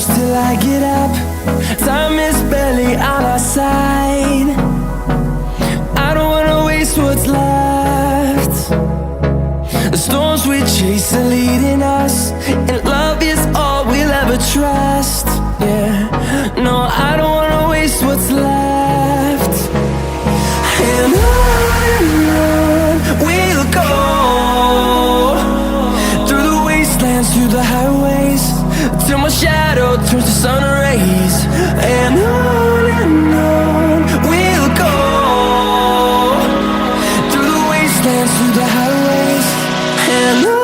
close till I get up. Time is barely on our side. I don't wanna waste what's left. The storms we chase are leading us, and love is all we'll ever trust. Yeah, no, I don't wanna waste what's left. And on we'll go, through the wastelands, through the highways, till my shadow turns to sun rays. And on we'll go, through the wastelands, through the highways, and on.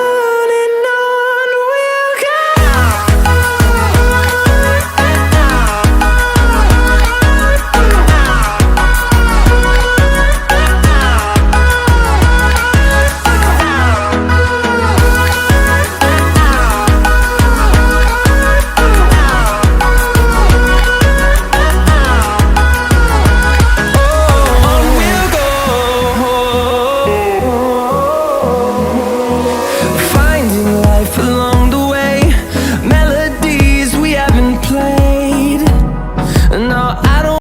Alone